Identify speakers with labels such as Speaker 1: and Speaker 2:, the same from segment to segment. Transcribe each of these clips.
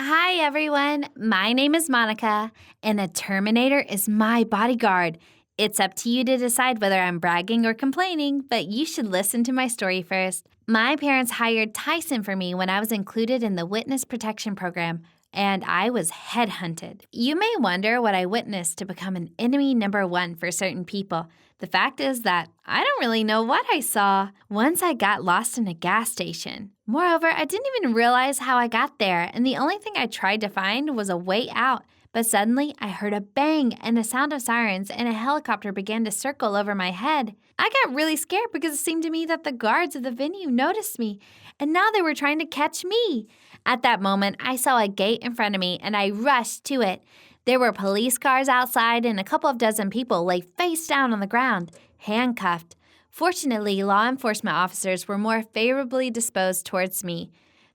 Speaker 1: Hi, everyone. My name is Monica, and a Terminator is my bodyguard. It's up to you to decide whether I'm bragging or complaining, but you should listen to my story first. My parents hired Tyson for me when I was included in the Witness Protection Program, and I was headhunted. You may wonder what I witnessed to become an enemy number one for certain people. The fact is that I don't really know what I saw. Once I got lost in a gas station. Moreover, I didn't even realize how I got there, and the only thing I tried to find was a way out. But suddenly, I heard a bang and a sound of sirens, and a helicopter began to circle over my head. I got really scared because it seemed to me that the guards of the venue noticed me, and now they were trying to catch me. At that moment, I saw a gate in front of me, and I rushed to it. There were police cars outside, and a couple of dozen people lay face down on the ground, handcuffed. Fortunately, law enforcement officers were more favorably disposed towards me.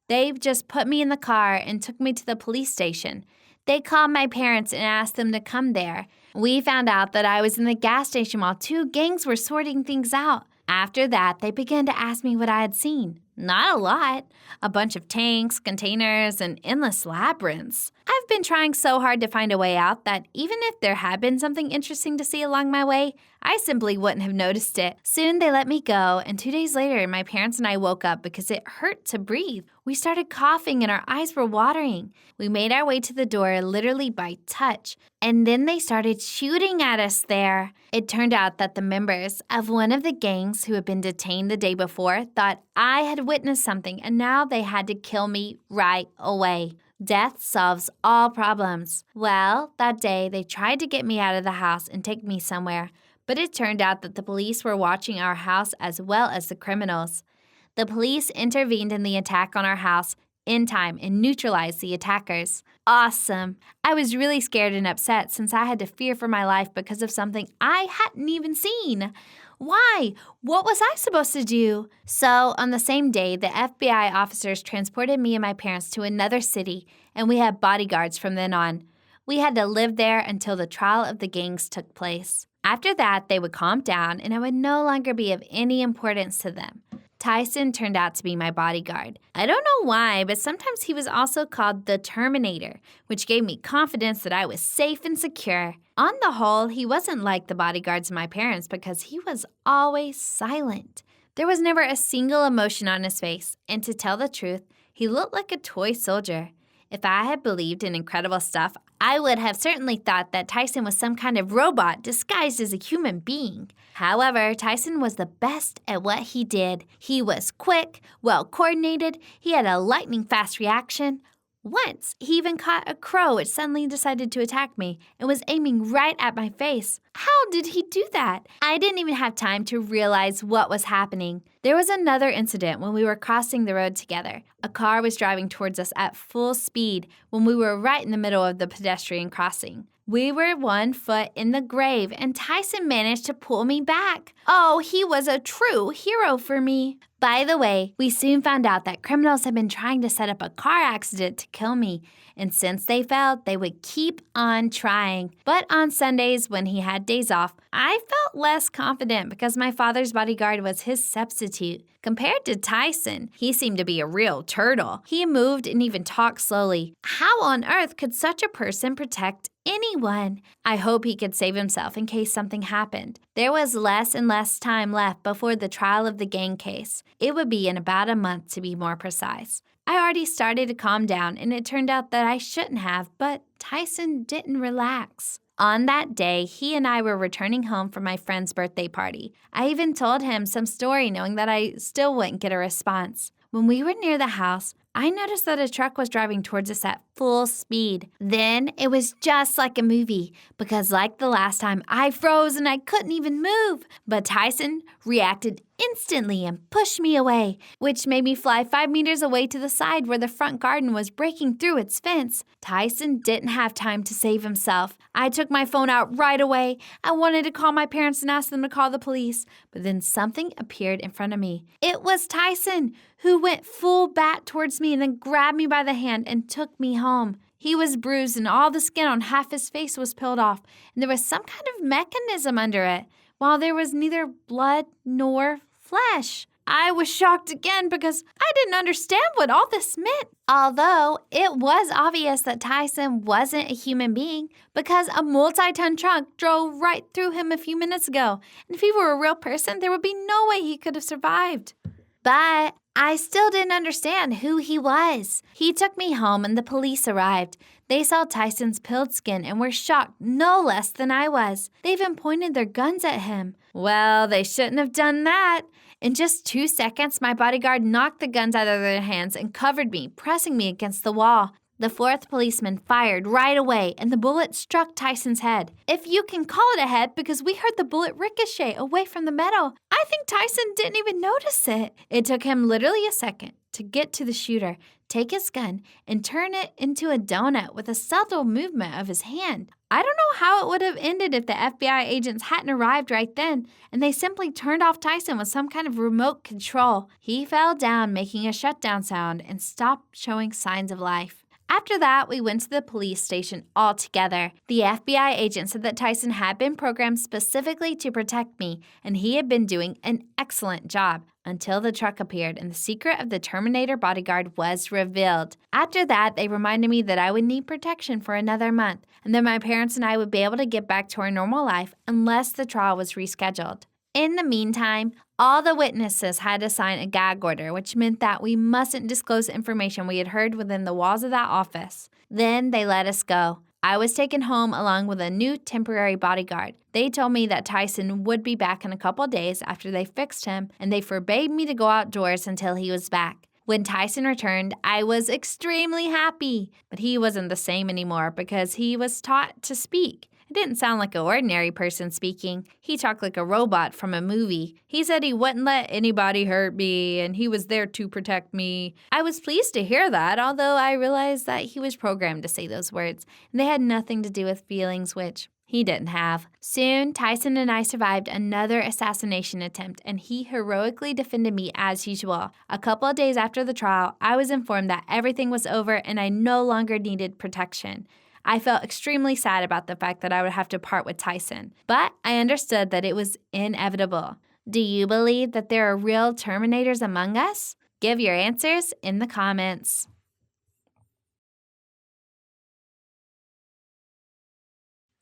Speaker 1: They just put me in the car and took me to the police station. They called my parents and asked them to come there. We found out that I was in the gas station while two gangs were sorting things out. After that, they began to ask me what I had seen. Not a lot. A bunch of tanks, containers, and endless labyrinths. I've been trying so hard to find a way out that even if there had been something interesting to see along my way, I simply wouldn't have noticed it. Soon they let me go, and 2 days later, my parents and I woke up because it hurt to breathe. We started coughing and our eyes were watering. We made our way to the door literally by touch, and then they started shooting at us there. It turned out that the members of one of the gangs who had been detained the day before thought I had witnessed something, and now they had to kill me right away. Death solves all problems. Well, that day they tried to get me out of the house and take me somewhere, but it turned out that the police were watching our house as well as the criminals. The police intervened in the attack on our house in time and neutralized the attackers. Awesome! I was really scared and upset since I had to fear for my life because of something I hadn't even seen. Why? What was I supposed to do? So, on the same day, the FBI officers transported me and my parents to another city, and we had bodyguards from then on. We had to live there until the trial of the gangs took place. After that, they would calm down, and I would no longer be of any importance to them. Tyson turned out to be my bodyguard. I don't know why, but sometimes he was also called the Terminator, which gave me confidence that I was safe and secure. On the whole, he wasn't like the bodyguards of my parents because he was always silent. There was never a single emotion on his face, and to tell the truth, he looked like a toy soldier. If I had believed in incredible stuff, I would have certainly thought that Tyson was some kind of robot disguised as a human being. However, Tyson was the best at what he did. He was quick, well-coordinated, he had a lightning-fast reaction. Once, he even caught a crow which suddenly decided to attack me and was aiming right at my face. How did he do that? I didn't even have time to realize what was happening. There was another incident when we were crossing the road together. A car was driving towards us at full speed when we were right in the middle of the pedestrian crossing. We were 1 foot in the grave, and Tyson managed to pull me back. Oh, he was a true hero for me. By the way, we soon found out that criminals had been trying to set up a car accident to kill me, and since they failed, they would keep on trying. But on Sundays, when he had days off, I felt less confident because my father's bodyguard was his substitute. Compared to Tyson, he seemed to be a real turtle. He moved and even talked slowly. How on earth could such a person protect anyone? I hope he could save himself in case something happened. There was less and less time left before the trial of the gang case. It would be in about a month, to be more precise. I already started to calm down, and it turned out that I shouldn't have, but Tyson didn't relax. On that day, he and I were returning home from my friend's birthday party. I even told him some story knowing that I still wouldn't get a response. When we were near the house, I noticed that a truck was driving towards us at full speed. Then it was just like a movie because like the last time, I froze and I couldn't even move. But Tyson reacted instantly and pushed me away, which made me fly 5 meters away to the side where the front garden was breaking through its fence. Tyson didn't have time to save himself. I took my phone out right away. I wanted to call my parents and ask them to call the police, but then something appeared in front of me. It was Tyson, who went full bat towards me and then grabbed me by the hand and took me home. He was bruised and all the skin on half his face was peeled off, and there was some kind of mechanism under it, while there was neither blood nor flesh. I was shocked again because I didn't understand what all this meant. Although it was obvious that Tyson wasn't a human being because a multi-ton truck drove right through him a few minutes ago. And if he were a real person, there would be no way he could have survived. But I still didn't understand who he was. He took me home and the police arrived. They saw Tyson's peeled skin and were shocked no less than I was. They even pointed their guns at him. Well, they shouldn't have done that. In just 2 seconds, my bodyguard knocked the guns out of their hands and covered me, pressing me against the wall. The fourth policeman fired right away, and the bullet struck Tyson's head. If you can call it a head, because we heard the bullet ricochet away from the metal. I think Tyson didn't even notice it. It took him literally a second to get to the shooter, take his gun, and turn it into a donut with a subtle movement of his hand. I don't know how it would have ended if the FBI agents hadn't arrived right then, and they simply turned off Tyson with some kind of remote control. He fell down, making a shutdown sound, and stopped showing signs of life. After that, we went to the police station all together. The FBI agent said that Tyson had been programmed specifically to protect me, and he had been doing an excellent job until the truck appeared and the secret of the Terminator bodyguard was revealed. After that, they reminded me that I would need protection for another month, and that my parents and I would be able to get back to our normal life unless the trial was rescheduled. In the meantime, all the witnesses had to sign a gag order, which meant that we mustn't disclose information we had heard within the walls of that office. Then they let us go. I was taken home along with a new temporary bodyguard. They told me that Tyson would be back in a couple days after they fixed him, and they forbade me to go outdoors until he was back. When Tyson returned, I was extremely happy, but he wasn't the same anymore because he was taught to speak. It didn't sound like an ordinary person speaking. He talked like a robot from a movie. He said he wouldn't let anybody hurt me, and he was there to protect me. I was pleased to hear that, although I realized that he was programmed to say those words, and they had nothing to do with feelings, which he didn't have. Soon, Tyson and I survived another assassination attempt, and he heroically defended me as usual. A couple of days after the trial, I was informed that everything was over and I no longer needed protection. I felt extremely sad about the fact that I would have to part with Tyson, but I understood that it was inevitable. Do you believe that there are real Terminators among us? Give your answers in the comments.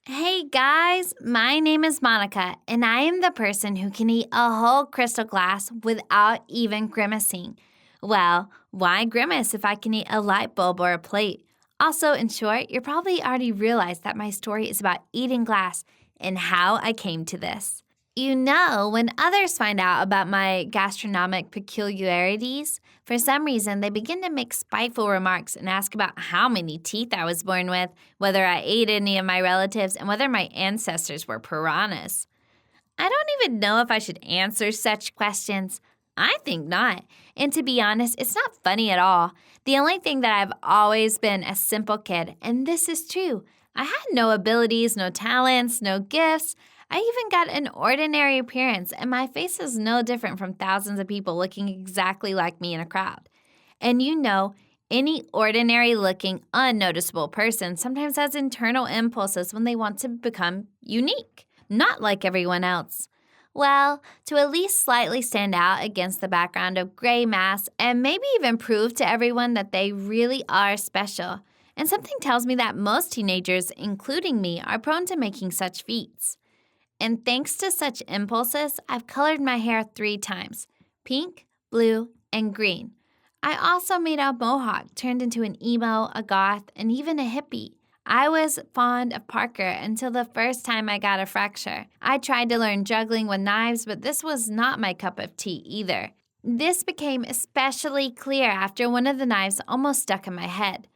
Speaker 1: Hey guys, my name is Monica, and I am the person who can eat a whole crystal glass without even grimacing. Well, why grimace if I can eat a light bulb or a plate? Also, in short, you probably already realized that my story is about eating glass and how I came to this. You know, when others find out about my gastronomic peculiarities, for some reason they begin to make spiteful remarks and ask about how many teeth I was born with, whether I ate any of my relatives, and whether my ancestors were piranhas. I don't even know if I should answer such questions. I think not. And to be honest, it's not funny at all. The only thing that I've always been a simple kid, and this is true. I had no abilities, no talents, no gifts. I even got an ordinary appearance, and my face is no different from thousands of people looking exactly like me in a crowd. And you know, any ordinary-looking, unnoticeable person sometimes has internal impulses when they want to become unique, not like everyone else. Well, to at least slightly stand out against the background of gray mass and maybe even prove to everyone that they really are special. And something tells me that most teenagers, including me, are prone to making such feats. And thanks to such impulses, I've colored my hair 3 times: pink, blue, and green. I also made a mohawk, turned into an emo, a goth, and even a hippie. I was fond of Parker until the first time I got a fracture. I tried to learn juggling with knives, but this was not my cup of tea either. This became especially clear after one of the knives almost stuck in my head.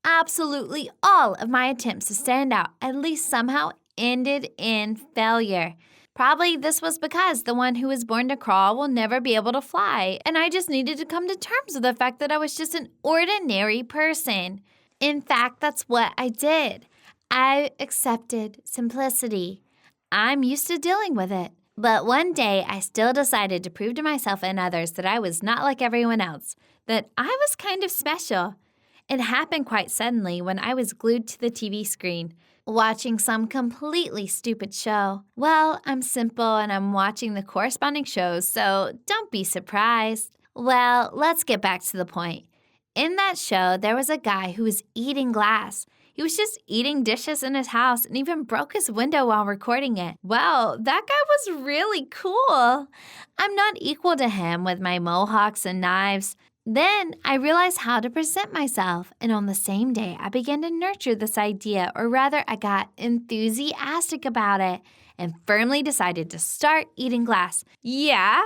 Speaker 1: Absolutely all of my attempts to stand out, at least somehow, ended in failure. Probably this was because the one who was born to crawl will never be able to fly, and I just needed to come to terms with the fact that I was just an ordinary person. In fact, that's what I did. I accepted simplicity. I'm used to dealing with it. But one day, I still decided to prove to myself and others that I was not like everyone else, that I was kind of special. It happened quite suddenly when I was glued to the TV screen, watching some completely stupid show. Well, I'm simple and I'm watching the corresponding shows, so don't be surprised. Well, let's get back to the point. In that show, there was a guy who was eating glass. He was just eating dishes in his house and even broke his window while recording it. Wow, that guy was really cool. I'm not equal to him with my mohawks and knives. Then I realized how to present myself, and on the same day, I began to nurture this idea, or rather, I got enthusiastic about it and firmly decided to start eating glass. Yeah,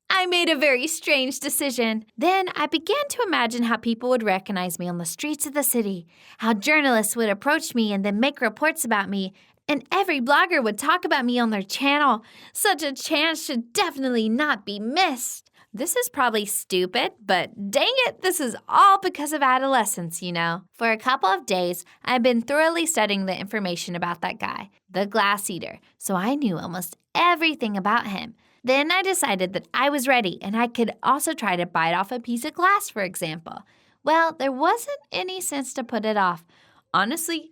Speaker 1: I made a very strange decision. Then I began to imagine how people would recognize me on the streets of the city, how journalists would approach me and then make reports about me, and every blogger would talk about me on their channel. Such a chance should definitely not be missed. This is probably stupid, but dang it, this is all because of adolescence, you know. For a couple of days, I've been thoroughly studying the information about that guy, the glass eater, so I knew almost everything about him. Then I decided that I was ready and I could also try to bite off a piece of glass, for example. Well, there wasn't any sense to put it off. Honestly,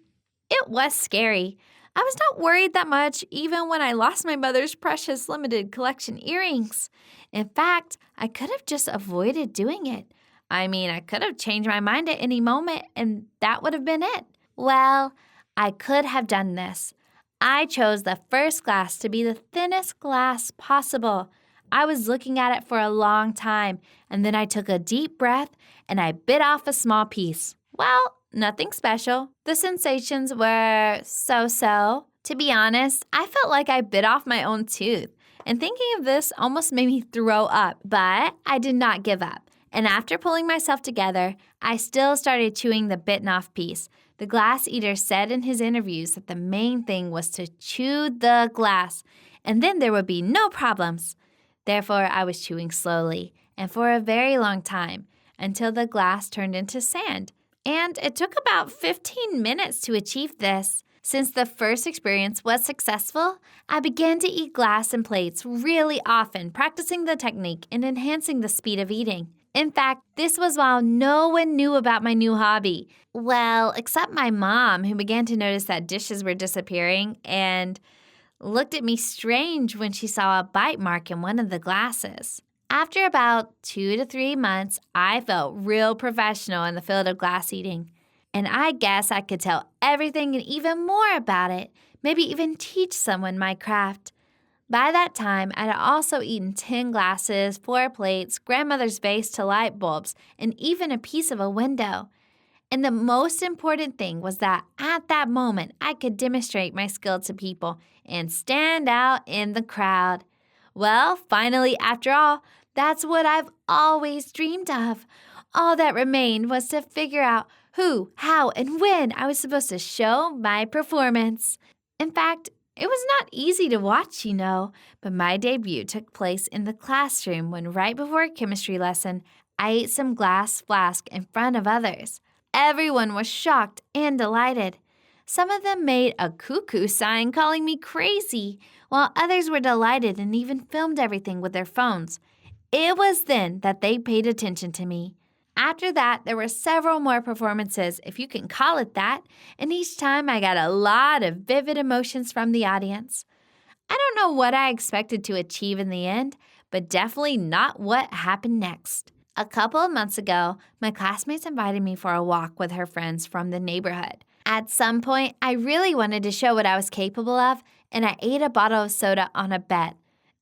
Speaker 1: it was scary. I was not worried that much even when I lost my mother's precious limited collection earrings. In fact, I could have just avoided doing it. I mean, I could have changed my mind at any moment and that would have been it. Well, I could have done this. I chose the first glass to be the thinnest glass possible. I was looking at it for a long time, and then I took a deep breath and I bit off a small piece. Well, nothing special. The sensations were so-so. To be honest, I felt like I bit off my own tooth, and thinking of this almost made me throw up. But I did not give up, and after pulling myself together, I still started chewing the bitten-off piece. The glass eater said in his interviews that the main thing was to chew the glass, and then there would be no problems. Therefore, I was chewing slowly and for a very long time until the glass turned into sand. And it took about 15 minutes to achieve this. Since the first experience was successful, I began to eat glass and plates really often, practicing the technique and enhancing the speed of eating. In fact, this was while no one knew about my new hobby. Well, except my mom, who began to notice that dishes were disappearing and looked at me strange when she saw a bite mark in one of the glasses. After about 2 to 3 months, I felt real professional in the field of glass eating. And I guess I could tell everything and even more about it, maybe even teach someone my craft. By that time, I'd also eaten 10 glasses, 4 plates, grandmother's vase to light bulbs, and even a piece of a window. And the most important thing was that at that moment, I could demonstrate my skill to people and stand out in the crowd. Well, finally, after all, that's what I've always dreamed of. All that remained was to figure out who, how, and when I was supposed to show my performance. In fact, it was not easy to watch, you know, but my debut took place in the classroom when right before a chemistry lesson, I ate some glass flask in front of others. Everyone was shocked and delighted. Some of them made a cuckoo sign calling me crazy, while others were delighted and even filmed everything with their phones. It was then that they paid attention to me. After that, there were several more performances, if you can call it that, and each time I got a lot of vivid emotions from the audience. I don't know what I expected to achieve in the end, but definitely not what happened next. A couple of months ago, my classmates invited me for a walk with her friends from the neighborhood. At some point, I really wanted to show what I was capable of, and I ate a bottle of soda on a bet.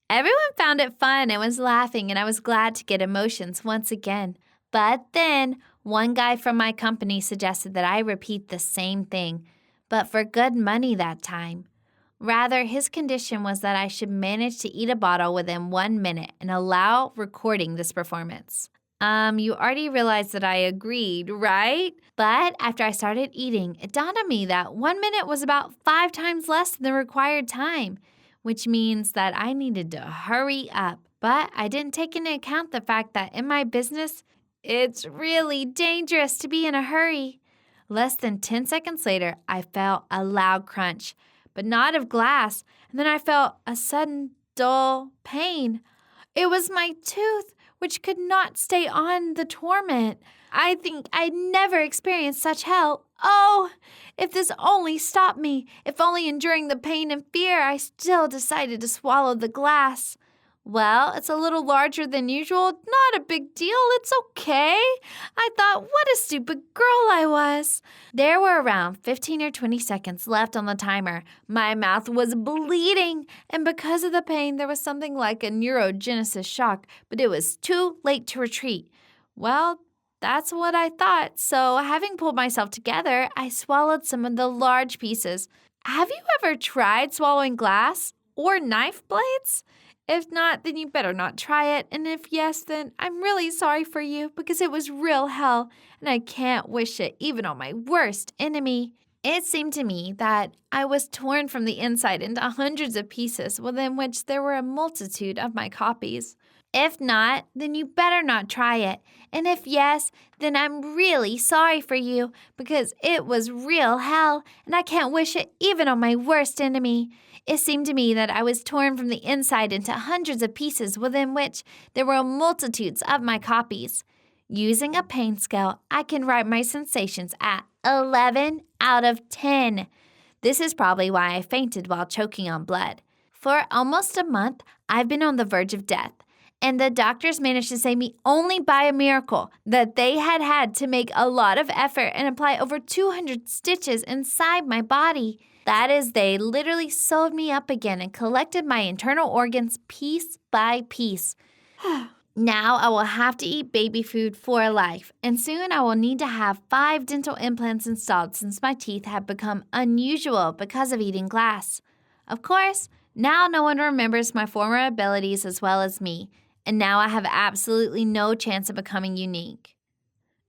Speaker 1: Everyone found it fun and was laughing, and I was glad to get emotions once again. But then, one guy from my company suggested that I repeat the same thing, but for good money that time. Rather, his condition was that I should manage to eat a bottle within 1 minute and allow recording this performance. You already realized that I agreed, right? But after I started eating, it dawned on me that 1 minute was about 5 times less than the required time, which means that I needed to hurry up. But I didn't take into account the fact that in my business, it's really dangerous to be in a hurry. Less than 10 seconds later, I felt a loud crunch, but not of glass, and then I felt a sudden, dull pain. It was my tooth, which could not stay on the torment. I think I'd never experienced such hell. Oh, if this only stopped me, if only enduring the pain and fear, I still decided to swallow the glass. Well, it's a little larger than usual. Not a big deal. It's okay. I thought, what a stupid girl I was. There were around 15 or 20 seconds left on the timer. My mouth was bleeding, and because of the pain, there was something like a neurogenesis shock, but it was too late to retreat. Well, that's what I thought. So, having pulled myself together, I swallowed some of the large pieces. Have you ever tried swallowing glass or knife blades? If not, then you better not try it. And if yes, then I'm really sorry for you because it was real hell and I can't wish it even on my worst enemy. It seemed to me that I was torn from the inside into hundreds of pieces within which there were a multitude of my copies. If not, then you better not try it. And if yes, then I'm really sorry for you because it was real hell and I can't wish it even on my worst enemy. It seemed to me that I was torn from the inside into hundreds of pieces within which there were multitudes of my copies. Using a pain scale, I can write my sensations at 11 out of 10. This is probably why I fainted while choking on blood. For almost a month, I've been on the verge of death. And the doctors managed to save me only by a miracle that they had to make a lot of effort and apply over 200 stitches inside my body. That is, they literally sewed me up again and collected my internal organs piece by piece. Now I will have to eat baby food for life, and soon I will need to have 5 dental implants installed since my teeth have become unusual because of eating glass. Of course, now no one remembers my former abilities as well as me. And now I have absolutely no chance of becoming unique.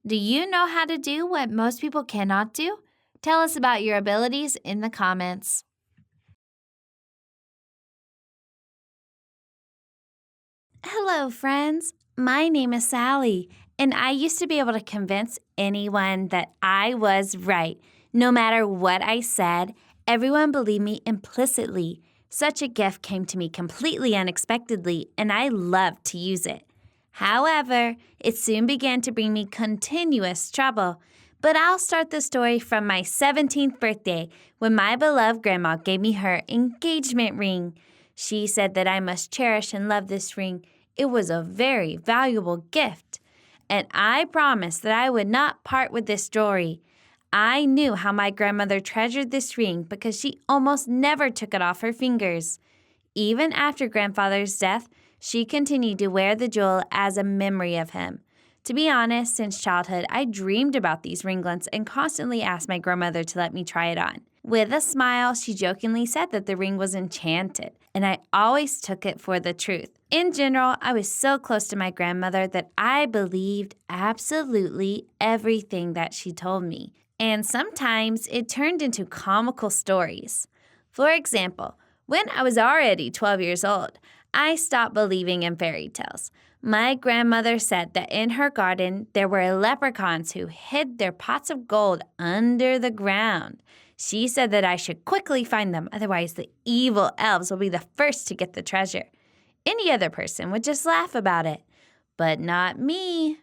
Speaker 1: Do you know how to do what most people cannot do? Tell us about your abilities in the comments. Hello, friends. My name is Sally, and I used to be able to convince anyone that I was right. No matter what I said, everyone believed me implicitly. Such a gift came to me completely unexpectedly, and I loved to use it. However, it soon began to bring me continuous trouble. But I'll start the story from my 17th birthday, when my beloved grandma gave me her engagement ring. She said that I must cherish and love this ring. It was a very valuable gift. And I promised that I would not part with this jewelry. I knew how my grandmother treasured this ring because she almost never took it off her fingers. Even after grandfather's death, she continued to wear the jewel as a memory of him. To be honest, since childhood, I dreamed about these ringlets and constantly asked my grandmother to let me try it on. With a smile, she jokingly said that the ring was enchanted, and I always took it for the truth. In general, I was so close to my grandmother that I believed absolutely everything that she told me. And sometimes it turned into comical stories. For example, when I was already 12 years old, I stopped believing in fairy tales. My grandmother said that in her garden there were leprechauns who hid their pots of gold under the ground. She said that I should quickly find them, otherwise the evil elves will be the first to get the treasure. Any other person would just laugh about it, but not me.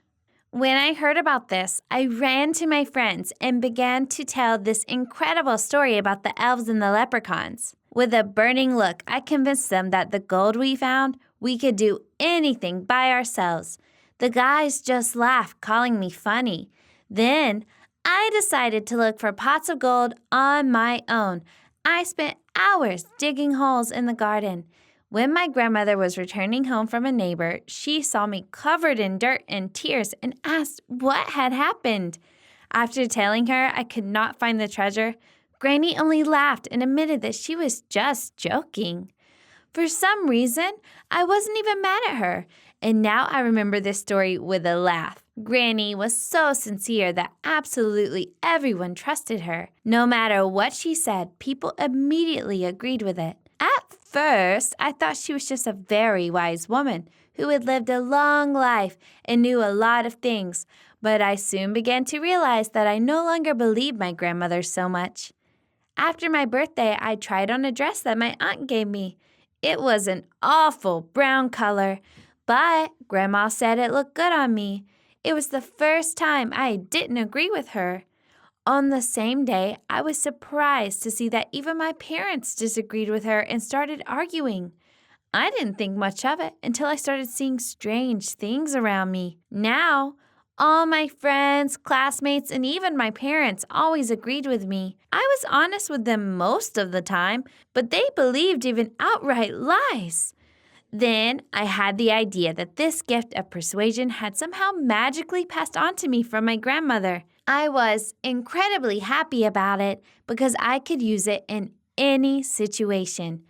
Speaker 1: When I heard about this, I ran to my friends and began to tell this incredible story about the elves and the leprechauns. With a burning look, I convinced them that the gold we found, we could do anything by ourselves. The guys just laughed, calling me funny. Then I decided to look for pots of gold on my own. I spent hours digging holes in the garden. When my grandmother was returning home from a neighbor, she saw me covered in dirt and tears and asked what had happened. After telling her I could not find the treasure, Granny only laughed and admitted that she was just joking. For some reason, I wasn't even mad at her, and now I remember this story with a laugh. Granny was so sincere that absolutely everyone trusted her. No matter what she said, people immediately agreed with it. At first, I thought she was just a very wise woman who had lived a long life and knew a lot of things, but I soon began to realize that I no longer believed my grandmother so much. After my birthday, I tried on a dress that my aunt gave me. It was an awful brown color, but Grandma said it looked good on me. It was the first time I didn't agree with her. On the same day, I was surprised to see that even my parents disagreed with her and started arguing. I didn't think much of it until I started seeing strange things around me. Now, all my friends, classmates, and even my parents always agreed with me. I was honest with them most of the time, but they believed even outright lies. Then I had the idea that this gift of persuasion had somehow magically passed on to me from my grandmother. I was incredibly happy about it because I could use it in any situation.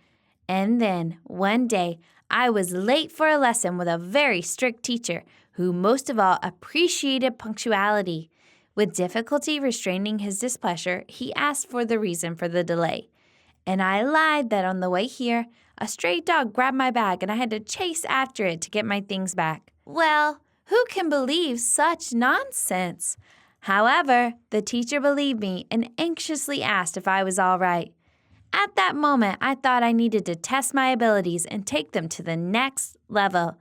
Speaker 1: And then, one day, I was late for a lesson with a very strict teacher who most of all appreciated punctuality. With difficulty restraining his displeasure, he asked for the reason for the delay. And I lied that on the way here, a stray dog grabbed my bag and I had to chase after it to get my things back. Well, who can believe such nonsense? However, the teacher believed me and anxiously asked if I was all right. At that moment, I thought I needed to test my abilities and take them to the next level.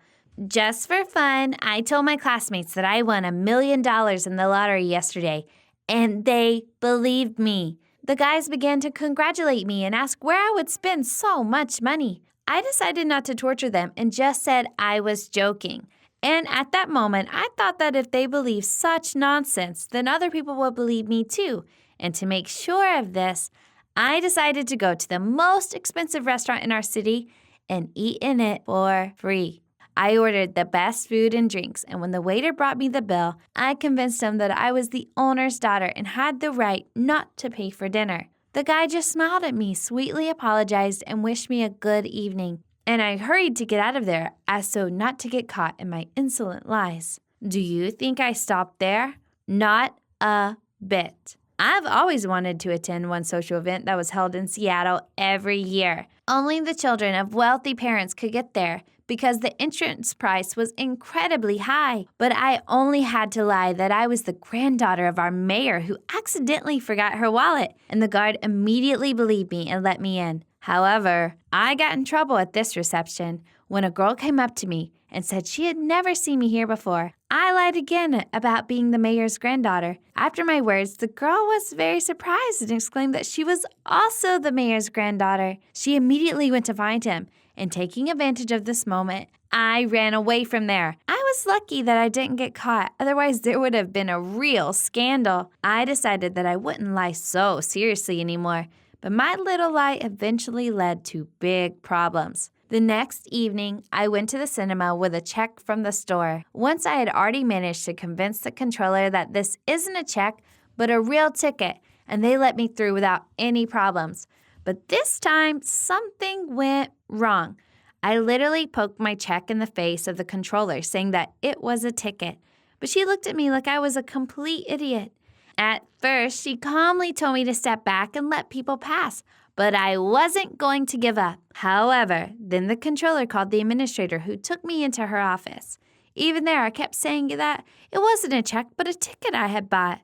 Speaker 1: Just for fun, I told my classmates that I won $1 million in the lottery yesterday, and they believed me. The guys began to congratulate me and ask where I would spend so much money. I decided not to torture them and just said I was joking. And at that moment, I thought that if they believed such nonsense, then other people would believe me too. And to make sure of this, I decided to go to the most expensive restaurant in our city and eat in it for free. I ordered the best food and drinks, and when the waiter brought me the bill, I convinced him that I was the owner's daughter and had the right not to pay for dinner. The guy just smiled at me, sweetly apologized, and wished me a good evening. And I hurried to get out of there as so not to get caught in my insolent lies. Do you think I stopped there? Not a bit. I've always wanted to attend one social event that was held in Seattle every year. Only the children of wealthy parents could get there because the entrance price was incredibly high. But I only had to lie that I was the granddaughter of our mayor who accidentally forgot her wallet, and the guard immediately believed me and let me in. However, I got in trouble at this reception when a girl came up to me and said she had never seen me here before. I lied again about being the mayor's granddaughter. After my words, the girl was very surprised and exclaimed that she was also the mayor's granddaughter. She immediately went to find him, and taking advantage of this moment, I ran away from there. I was lucky that I didn't get caught, otherwise there would have been a real scandal. I decided that I wouldn't lie so seriously anymore, but my little lie eventually led to big problems. The next evening, I went to the cinema with a check from the store. Once I had already managed to convince the controller that this isn't a check, but a real ticket, and they let me through without any problems. But this time, something went wrong. I literally poked my check in the face of the controller, saying that it was a ticket. But she looked at me like I was a complete idiot. At first, she calmly told me to step back and let people pass, but I wasn't going to give up. However, then the controller called the administrator who took me into her office. Even there, I kept saying that it wasn't a check, but a ticket I had bought.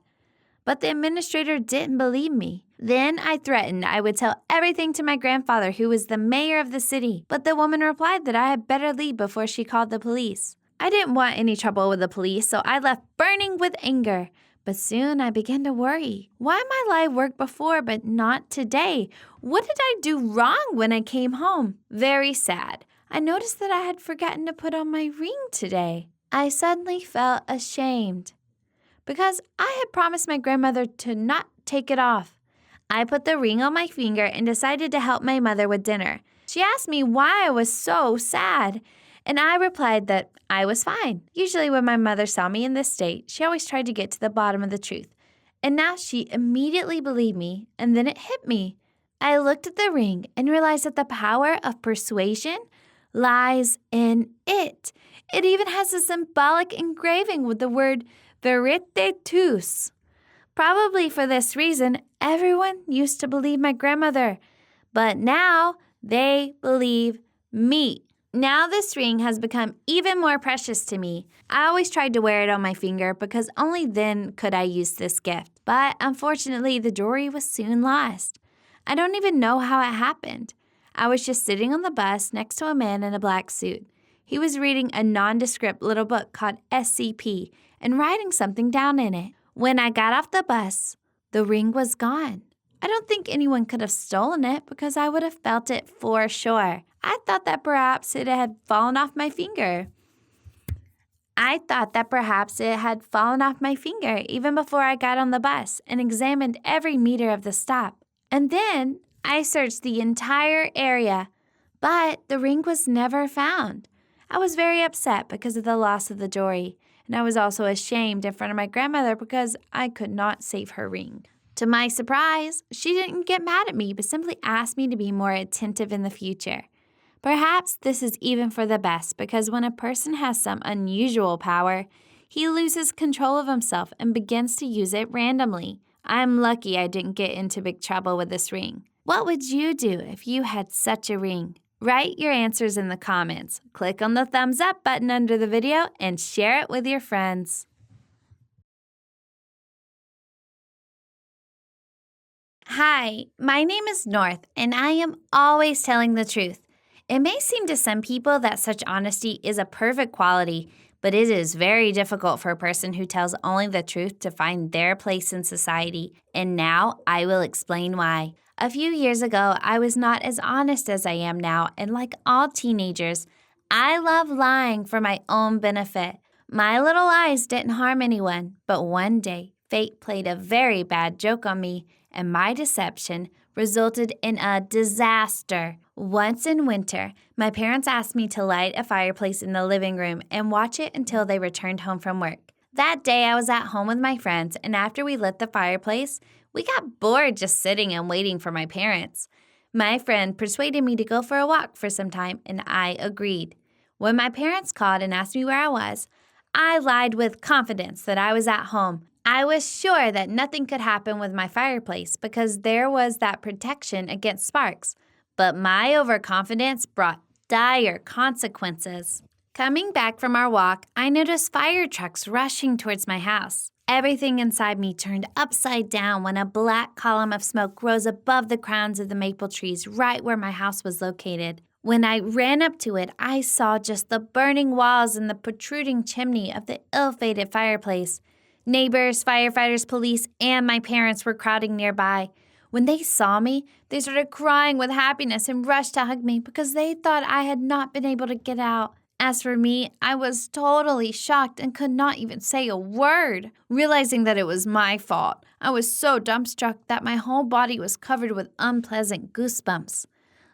Speaker 1: But the administrator didn't believe me. Then I threatened I would tell everything to my grandfather, who was the mayor of the city. But the woman replied that I had better leave before she called the police. I didn't want any trouble with the police, so I left burning with anger. But soon I began to worry. Why my lie worked before but not today? What did I do wrong when I came home? Very sad. I noticed that I had forgotten to put on my ring today. I suddenly felt ashamed because I had promised my grandmother to not take it off. I put the ring on my finger and decided to help my mother with dinner. She asked me why I was so sad, and I replied that I was fine. Usually when my mother saw me in this state, she always tried to get to the bottom of the truth. And now she immediately believed me, and then it hit me. I looked at the ring and realized that the power of persuasion lies in it. It even has a symbolic engraving with the word verite tous. Probably for this reason, everyone used to believe my grandmother, but now they believe me. Now this ring has become even more precious to me. I always tried to wear it on my finger because only then could I use this gift. But unfortunately, the jewelry was soon lost. I don't even know how it happened. I was just sitting on the bus next to a man in a black suit. He was reading a nondescript little book called SCP, and writing something down in it. When I got off the bus, the ring was gone. I don't think anyone could have stolen it because I would have felt it for sure. I thought that perhaps it had fallen off my finger. Even before I got on the bus and examined every meter of the stop. And then I searched the entire area, but the ring was never found. I was very upset because of the loss of the jewelry, and I was also ashamed in front of my grandmother because I could not save her ring. To my surprise, she didn't get mad at me, but simply asked me to be more attentive in the future. Perhaps this is even for the best because when a person has some unusual power, he loses control of himself and begins to use it randomly. I'm lucky I didn't get into big trouble with this ring. What would you do if you had such a ring? Write your answers in the comments. Click on the thumbs up button under the video and share it with your friends. Hi, my name is North, and I am always telling the truth. It may seem to some people that such honesty is a perfect quality, but it is very difficult for a person who tells only the truth to find their place in society, and now I will explain why. A few years ago, I was not as honest as I am now, and like all teenagers, I love lying for my own benefit. My little lies didn't harm anyone, but one day, fate played a very bad joke on me, and my deception resulted in a disaster. Once in winter, my parents asked me to light a fireplace in the living room and watch it until they returned home from work. That day, I was at home with my friends, and after we lit the fireplace, we got bored just sitting and waiting for my parents. My friend persuaded me to go for a walk for some time, and I agreed. When my parents called and asked me where I was, I lied with confidence that I was at home. I was sure that nothing could happen with my fireplace because there was that protection against sparks. But my overconfidence brought dire consequences. Coming back from our walk, I noticed fire trucks rushing towards my house. Everything inside me turned upside down when a black column of smoke rose above the crowns of the maple trees right where my house was located. When I ran up to it, I saw just the burning walls and the protruding chimney of the ill-fated fireplace. Neighbors, firefighters, police, and my parents were crowding nearby. When they saw me, they started crying with happiness and rushed to hug me because they thought I had not been able to get out. As for me, I was totally shocked and could not even say a word. Realizing that it was my fault, I was so dumbstruck that my whole body was covered with unpleasant goosebumps.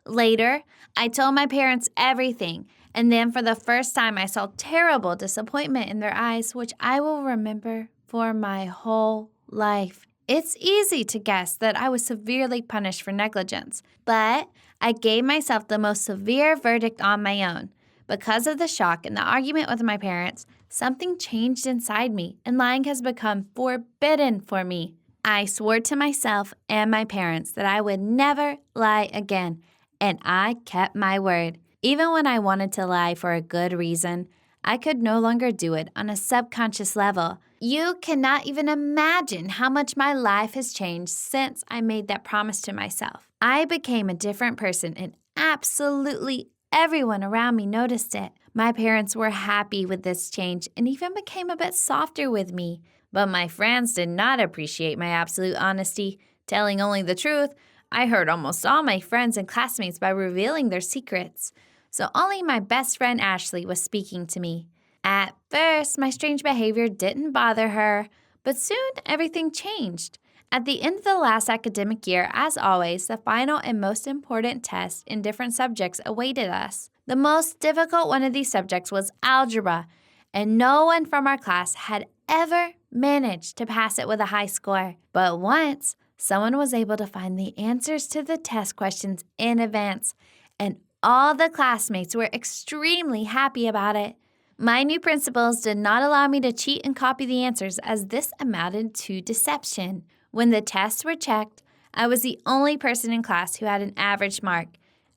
Speaker 1: Later, I told my parents everything, and then for the first time I saw terrible disappointment in their eyes, which I will remember for my whole life. It's easy to guess that I was severely punished for negligence, but I gave myself the most severe verdict on my own. Because of the shock and the argument with my parents, something changed inside me, and lying has become forbidden for me. I swore to myself and my parents that I would never lie again, and I kept my word. Even when I wanted to lie for a good reason, I could no longer do it on a subconscious level. You cannot even imagine how much my life has changed since I made that promise to myself. I became a different person, and absolutely everyone around me noticed it. My parents were happy with this change and even became a bit softer with me. But my friends did not appreciate my absolute honesty. Telling only the truth, I hurt almost all my friends and classmates by revealing their secrets. So only my best friend Ashley was speaking to me. At first, my strange behavior didn't bother her, but soon everything changed. At the end of the last academic year, as always, the final and most important test in different subjects awaited us. The most difficult one of these subjects was algebra, and no one from our class had ever managed to pass it with a high score. But once, someone was able to find the answers to the test questions in advance, and all the classmates were extremely happy about it. My new principals did not allow me to cheat and copy the answers, as this amounted to deception. When the tests were checked, I was the only person in class who had an average mark,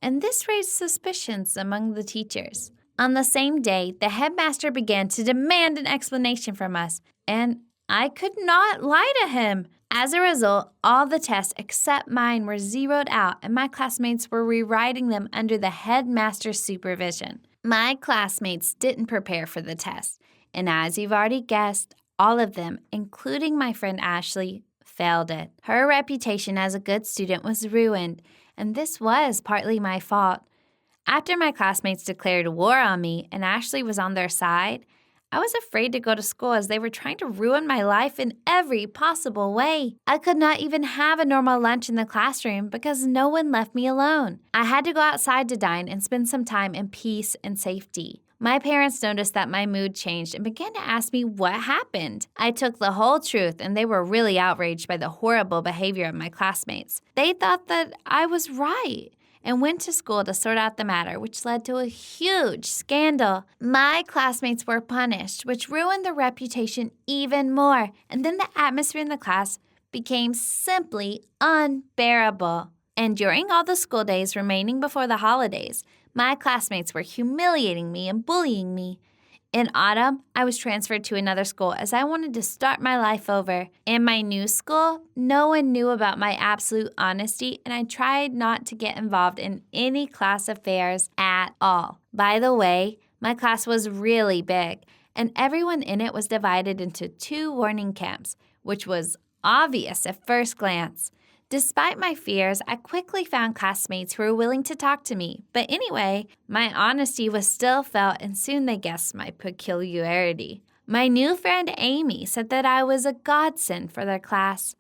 Speaker 1: and this raised suspicions among the teachers. On the same day, the headmaster began to demand an explanation from us, and I could not lie to him. As a result, all the tests except mine were zeroed out, and my classmates were rewriting them under the headmaster's supervision. My classmates didn't prepare for the test, and as you've already guessed, all of them, including my friend Ashley, failed it. Her reputation as a good student was ruined, and this was partly my fault. After my classmates declared war on me and Ashley was on their side, I was afraid to go to school as they were trying to ruin my life in every possible way. I could not even have a normal lunch in the classroom because no one left me alone. I had to go outside to dine and spend some time in peace and safety. My parents noticed that my mood changed and began to ask me what happened. I took the whole truth, and they were really outraged by the horrible behavior of my classmates. They thought that I was right and went to school to sort out the matter, which led to a huge scandal. My classmates were punished, which ruined their reputation even more, and then the atmosphere in the class became simply unbearable. And during all the school days remaining before the holidays, my classmates were humiliating me and bullying me. In autumn, I was transferred to another school as I wanted to start my life over. In my new school, no one knew about my absolute honesty, and I tried not to get involved in any class affairs at all. By the way, my class was really big, and everyone in it was divided into 2 warning camps, which was obvious at first glance. Despite my fears, I quickly found classmates who were willing to talk to me. But anyway, my honesty was still felt, and soon they guessed my peculiarity. My new friend Amy said that I was a godsend for their class.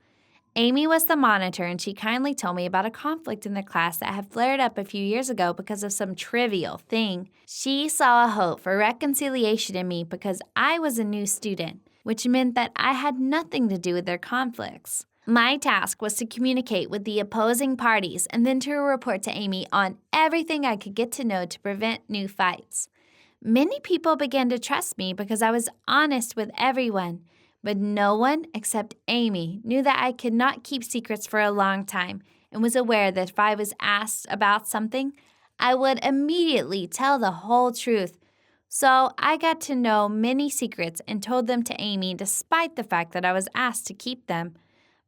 Speaker 1: Amy was the monitor, and she kindly told me about a conflict in the class that had flared up a few years ago because of some trivial thing. She saw a hope for reconciliation in me because I was a new student, which meant that I had nothing to do with their conflicts. My task was to communicate with the opposing parties and then to report to Amy on everything I could get to know to prevent new fights. Many people began to trust me because I was honest with everyone, but no one except Amy knew that I could not keep secrets for a long time and was aware that if I was asked about something, I would immediately tell the whole truth. So I got to know many secrets and told them to Amy despite the fact that I was asked to keep them.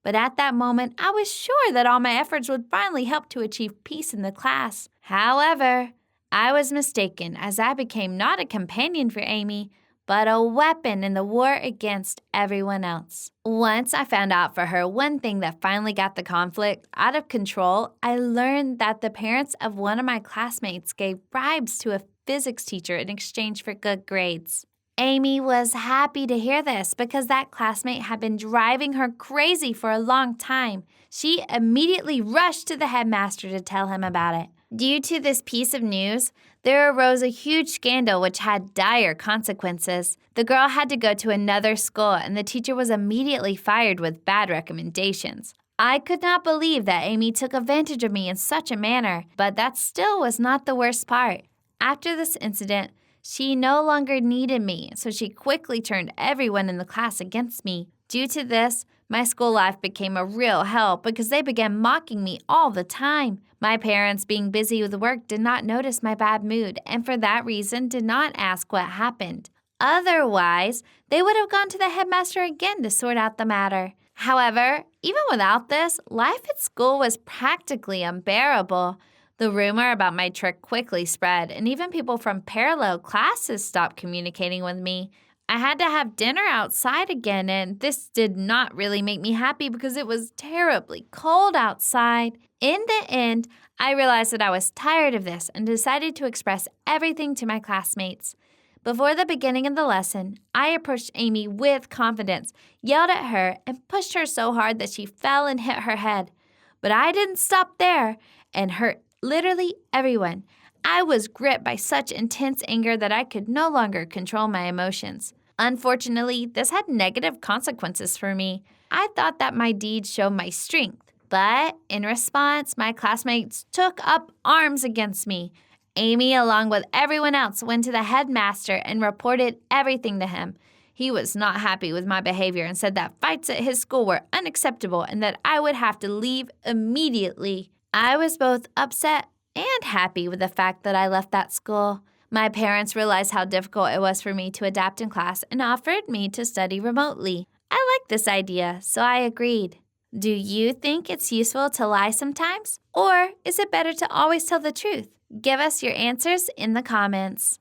Speaker 1: But at that moment, I was sure that all my efforts would finally help to achieve peace in the class. However, I was mistaken as I became not a companion for Amy, but a weapon in the war against everyone else. Once I found out for her one thing that finally got the conflict out of control, I learned that the parents of one of my classmates gave bribes to a physics teacher in exchange for good grades. Amy was happy to hear this because that classmate had been driving her crazy for a long time. She immediately rushed to the headmaster to tell him about it. Due to this piece of news, there arose a huge scandal which had dire consequences. The girl had to go to another school, and the teacher was immediately fired with bad recommendations. I could not believe that Amy took advantage of me in such a manner, but that still was not the worst part. After this incident, she no longer needed me, so she quickly turned everyone in the class against me. Due to this, my school life became a real hell because they began mocking me all the time. My parents, being busy with work, did not notice my bad mood, and for that reason did not ask what happened. Otherwise, they would have gone to the headmaster again to sort out the matter. However, even without this, life at school was practically unbearable. The rumor about my trick quickly spread, and even people from parallel classes stopped communicating with me. I had to have dinner outside again, and this did not really make me happy because it was terribly cold outside. In the end, I realized that I was tired of this and decided to express everything to my classmates. Before the beginning of the lesson, I approached Amy with confidence, yelled at her, and pushed her so hard that she fell and hit her head. But I didn't stop there and hurt literally everyone. I was gripped by such intense anger that I could no longer control my emotions. Unfortunately, this had negative consequences for me. I thought that my deeds showed my strength, but in response, my classmates took up arms against me. Amy, along with everyone else, went to the headmaster and reported everything to him. He was not happy with my behavior and said that fights at his school were unacceptable and that I would have to leave immediately. I was both upset and happy with the fact that I left that school. My parents realized how difficult it was for me to adapt in class and offered me to study remotely. I liked this idea, so I agreed. Do you think it's useful to lie sometimes? Or is it better to always tell the truth? Give us your answers in the comments.